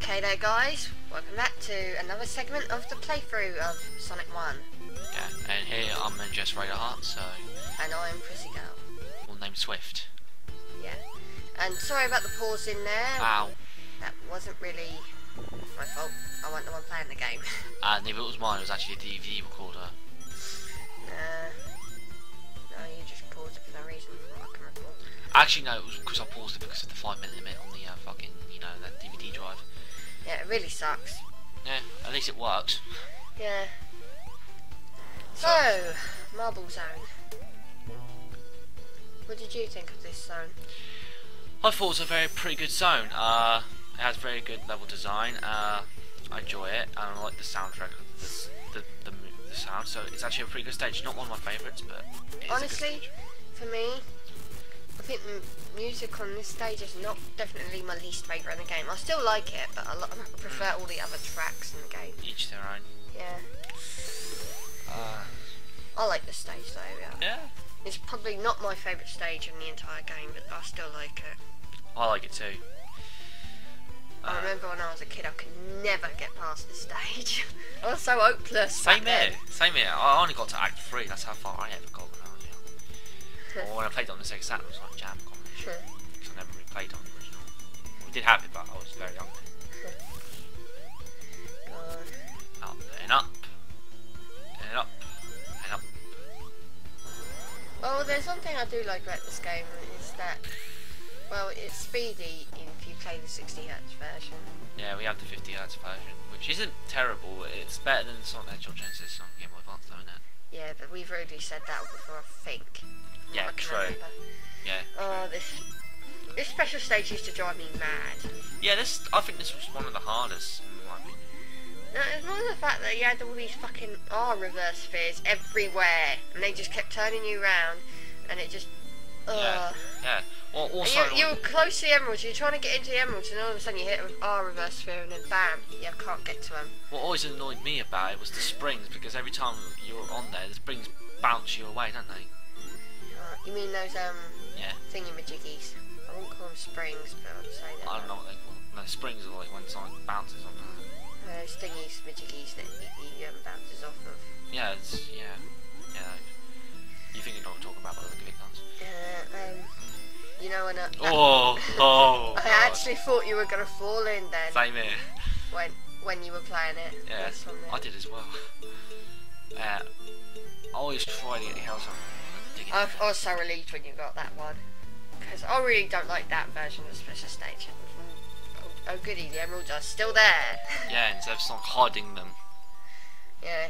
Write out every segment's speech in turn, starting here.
Okay there guys, welcome back to another segment of the playthrough of Sonic 1. Yeah, and here I'm MGSRaiderHearts, so... And I'm ChrissieGirl. Full name Swift. Yeah. And sorry about the pause in there. Ow. That wasn't really my fault. I wasn't the one playing the game. Neither it was mine, it was actually a DVD recorder. No, you just paused it for no reason from what I can recall. Actually no, it was because I paused it because of the 5-minute limit on the fucking, you know, that DVD drive. Yeah, it really sucks. Yeah, at least it worked. Yeah. So, Marble Zone. What did you think of this zone? I thought it was a very pretty good zone. It has very good level design. I enjoy it, and I like the soundtrack of the sound. So it's actually a pretty good stage. Not one of my favourites, but it is honestly, a good stage. For me, I think the music on this stage is not definitely my least favourite in the game. I still like it, but I prefer all the other tracks in the game. Each their own. Yeah. I like the stage though. Yeah. It's probably not my favourite stage in the entire game, but I still like it. I like it too. I remember when I was a kid, I could never get past this stage. I was so hopeless. Same here. Same here. I only got to Act 3. That's how far I ever got when I was young. Or when I played it on the Sega Saturn, it was like Jam combination. Because I never really played on the original. We did have it, but I was very young then. Up and up. And up. And up. Well, there's one thing I do like about this game, is that, well, it's speedy if you play the 60Hz version. Yeah, we have the 50Hz version, which isn't terrible. It's better than the Sonic the Hedgehog Genesis on Game Boy Advance, though, isn't it? Yeah, but we've already said that before, I think. Yeah, true. Yeah. Oh, this special stage used to drive me mad. Yeah, I think this was one of the hardest, in my opinion. No, it's more the fact that you had all these fucking reverse spheres everywhere, and they just kept turning you around, and it just... Yeah, yeah. Well, also... You're close to the emeralds, you're trying to get into the emeralds, and all of a sudden you hit a reverse sphere, and then bam, you can't get to them. What always annoyed me about it was the springs, because every time you're on there, the springs bounce you away, don't they? You mean those, yeah. thingy-majiggies? I won't call them springs, but I'd say that. I don't know what they call them. No, springs are like when Sonic bounces on them. Those thingies, majiggies that he bounces off of. Yeah, yeah. You think you know what I'm talking about, but look at big guns. You know when I actually thought you were gonna fall in then. Same here. When you were playing it. Yeah, I did as well. I always try to get the house on. I was so relieved when you got that one, because I really don't like that version of the special stage. Oh goody, the emeralds are still there. Yeah, instead of Sonic hiding them. Yeah.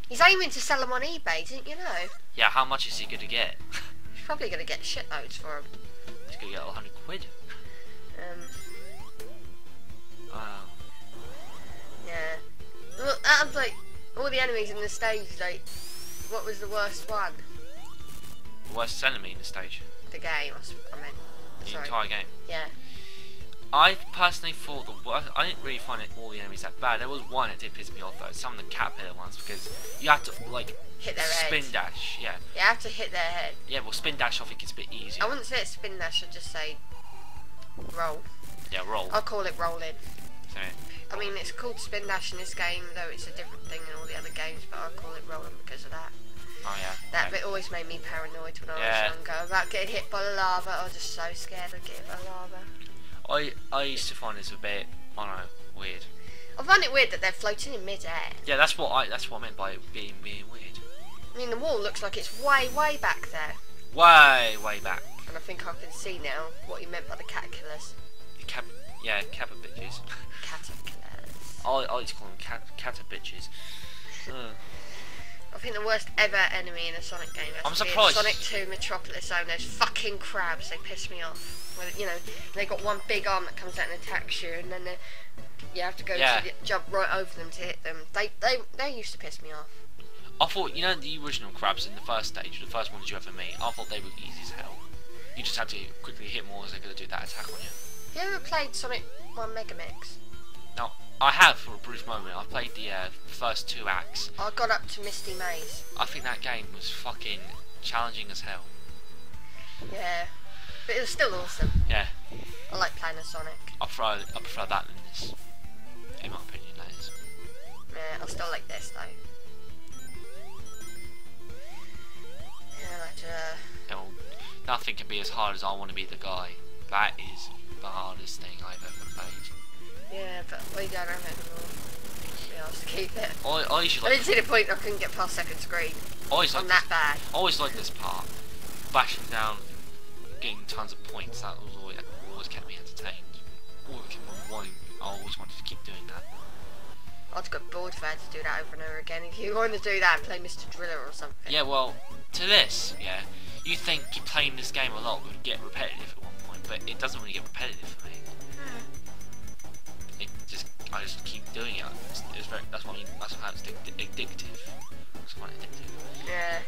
He's aiming to sell them on eBay, didn't you know? Yeah, how much is he going to get? He's probably going to get shitloads for them. He's going to get 100 quid. Wow. Yeah. Well, out of like all the enemies in the stage, like, what was the worst one? The worst enemy in the stage? The game, I meant. The entire game? Yeah. I personally thought I didn't really find all the enemies that bad. There was one that did piss me off though, some of the caterpillar ones, because you have to like hit their spin heads. Dash, yeah. You have to hit their head. Yeah, well spin dash I think it's a bit easier. I wouldn't say it's spin dash, I'd just say roll. Yeah, roll. I'll call it rolling. Sorry. I mean, it's called spin dash in this game, though it's a different thing in all the other games, but I'll call it rolling because of that. Oh yeah. That bit always made me paranoid when I was younger about getting hit by the lava. I was just so scared of getting hit by lava. I used to find this a bit, I don't know, weird. I find it weird that they're floating in mid-air. Yeah, that's what I meant by it being weird. I mean, the wall looks like it's way back there. Way back. And I think I can see now what he meant by the caterpillars. The kappa bitches. Caterpillars. I used to call them catter bitches. I think the worst ever enemy in a Sonic game has to be in Sonic 2 Metropolis Zone. Those fucking crabs, they piss me off. Where, you know, they got one big arm that comes out and attacks you, and then you have to go jump right over them to hit them. They used to piss me off. I thought, you know, the original crabs in the first stage, the first ones you ever meet, I thought they were easy as hell. You just had to quickly hit more as they're going to do that attack on you. You ever played Sonic 1 Megamix? No, I have for a brief moment. I played the first 2 acts. I got up to Misty Maze. I think that game was fucking challenging as hell. Yeah, but it was still awesome. Yeah. I like playing as Sonic. I prefer that than this. I still like this though. Yeah, nothing can be as hard as I want to be the guy. That is the hardest thing I've ever played. Yeah, but we don't have it anymore. We have to keep it. I didn't see the point I couldn't get past second screen. I'm that bad. I always like this part. Bashing down, getting tons of points. That was always kept me entertained. I always wanted to keep doing that. I'd got bored if I had to do that over and over again. If you want to do that, play Mr. Driller or something. Yeah, well, to this, yeah, you think playing this game a lot would get repetitive at one point, but it doesn't really get repetitive for me. I just keep doing it. That's what I mean. That's how it's addictive. That's why it's addictive. Yeah.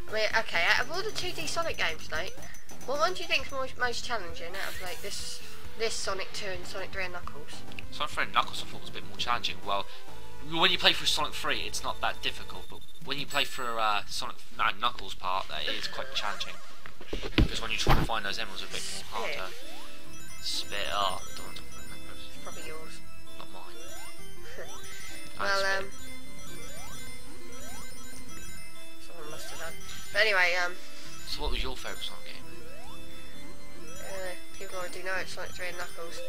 I mean, okay. Out of all the 2D Sonic games, like, what one do you think is most challenging out of like this Sonic 2 and Sonic 3 and Knuckles? Sonic 3 and Knuckles I thought was a bit more challenging. Well, when you play through Sonic 3, it's not that difficult, but when you play through Sonic and Knuckles part, that is quite challenging. Because when you try to find those emeralds, it's a bit more harder. Spit up. It's probably yours. Not mine. Well, someone must have done. But anyway, so what was your favourite Sonic game? People already know it's Sonic 3 and Knuckles.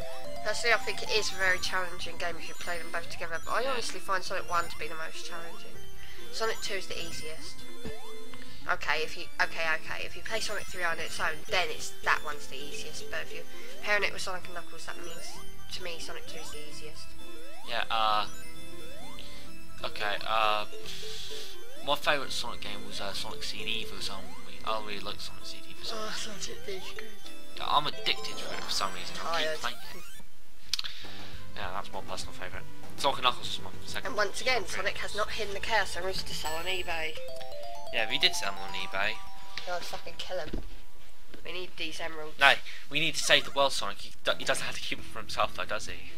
Personally, I think it is a very challenging game if you play them both together, but I honestly find Sonic 1 to be the most challenging. Sonic 2 is the easiest. Okay, if you play Sonic 3 on its own, then that one's the easiest, but if you're pairing it with Sonic and Knuckles, that means, to me, Sonic 2 is the easiest. Yeah, okay, my favourite Sonic game was Sonic CD for some reason. I really like Sonic CD for some reason. Oh, Sonic CD is good. I'm addicted to it for some reason. I keep playing it. Yeah, that's my personal favourite. Sonic and Knuckles is my second. And once again, Sonic has not hidden the Chaos Emeralds to sell on eBay. Yeah, we did sell them on eBay. God, fucking kill him. We need these emeralds. No, we need to save the world, Sonic. He doesn't have to keep them for himself, though, does he?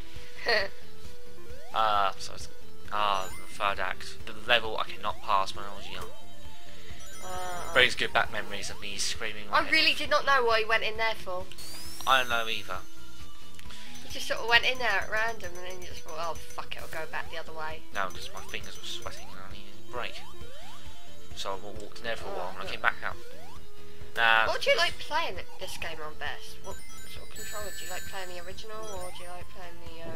So it's, the third act. The level I cannot pass when I was young. Brings good back memories of me screaming. I really did not know what he went in there for. I don't know either. He just sort of went in there at random and then you just thought, oh fuck it, I'll go back the other way. No, because my fingers were sweating and I needed a break. So I walked in there for a while and I came back out. What do you like playing this game on best? What sort of controller? Do you like playing the original or do you like playing the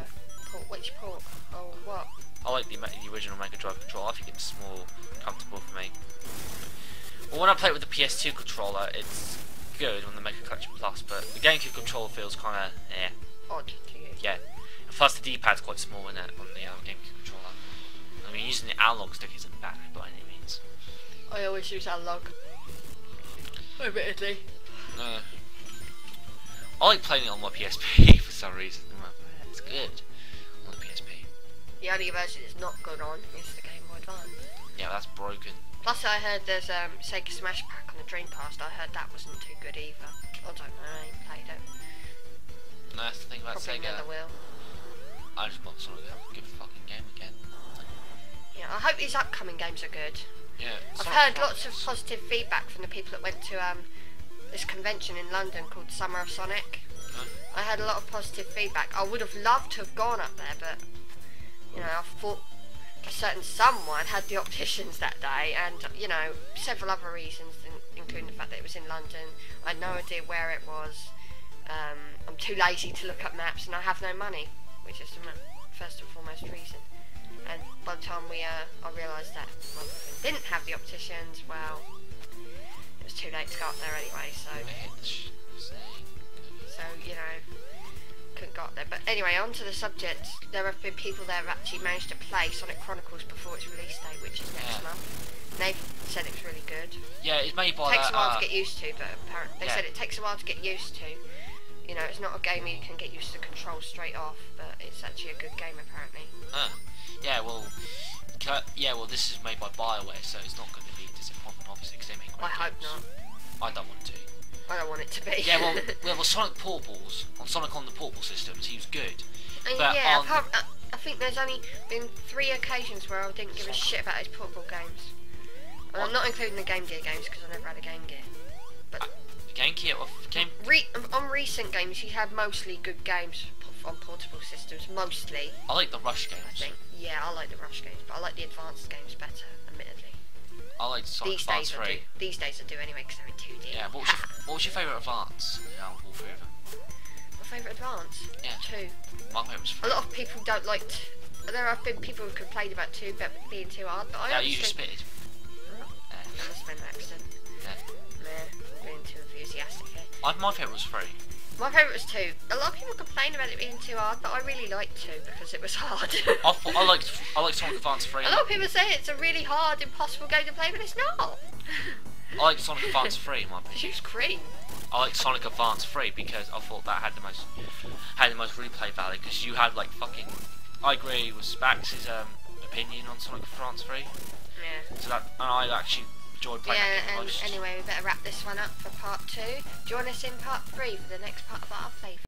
port? Which port? Or what? I like the original Mega Drive controller. I think it's more comfortable for me. Well, when I play it with the PS2 controller, it's good on the Mega Collection Plus, but the GameCube controller feels kind of odd to you. Yeah. And plus the D-pad's quite small in it on the GameCube controller. I mean, using the analog stick isn't bad by any means. I always use analog. Admittedly. I like playing it on my PSP for some reason. It's good on the PSP. The only version it's not good on is the Game Boy Advance. Yeah, that's broken. Plus I heard there's Sega Smash Pack on the Dreamcast. I heard that wasn't too good either. I don't know, I ain't played it. No, that's the thing about Probably Sega. Never will. I just want Sonic to have a good fucking game again. Yeah, I hope these upcoming games are good. Yeah. I've heard lots of positive feedback from the people that went to this convention in London called Summer of Sonic. I had a lot of positive feedback. I would have loved to have gone up there, but you know, I thought a certain someone had the opticians that day, and you know, several other reasons, including the fact that it was in London. I had no idea where it was. I'm too lazy to look up maps, and I have no money, which is the first and foremost reason. And by the time I realised that my boyfriend didn't have the opticians, well, it was too late to go up there anyway. So you know, couldn't go up there. But anyway, on to the subject. There have been people there who actually managed to play Sonic Chronicles before its release date, which is next month. And they've said it's really good. Yeah, it's made by. It takes a while to get used to, but apparently they said it takes a while to get used to. You know, it's not a game you can get used to control straight off, but it's actually a good game apparently. Yeah, well, this is made by BioWare, so it's not going to be a disappointment, obviously, because they make great games. I hope not. I don't want to. I don't want it to be. Yeah, well, Sonic Portables, on Sonic on the Portable systems, he was good. But yeah, I think there's only been 3 occasions where I didn't give a shit about his portable games. And I'm not including the Game Gear games, because I never had a Game Gear. But On recent games, he had mostly good games on portable systems. Mostly. I like the Rush games. I think. Yeah, I like the Rush games, but I like the advanced games better, admittedly. I like Sonic Advance 3. These days I do anyway, because they're in 2D. Yeah, what was your favourite Advance? Yeah, all three of them. My favourite Advance? Yeah. 2. My favourite was 3. A lot of people don't like... There have been people who complained about 2 being too hard, but I yeah, you just spitted. That must have been an accident. Yeah. Nah, I'm being too enthusiastic here. My favourite was 3. My favourite was 2. A lot of people complain about it being too hard, but I really liked 2 because it was hard. I liked Sonic Advance 3. A lot of people say it's a really hard, impossible game to play, but it's not. I liked Sonic Advance 3 in my opinion. She was cream. I liked Sonic Advance 3 because I thought that had the most replay value, because you had like fucking... I agree with Spax's opinion on Sonic Advance 3. Yeah. So that, and I actually enjoyed playing that game the most. Anyway, we better wrap this one up for part 2. Join us in part 3 for the next part of our playthrough.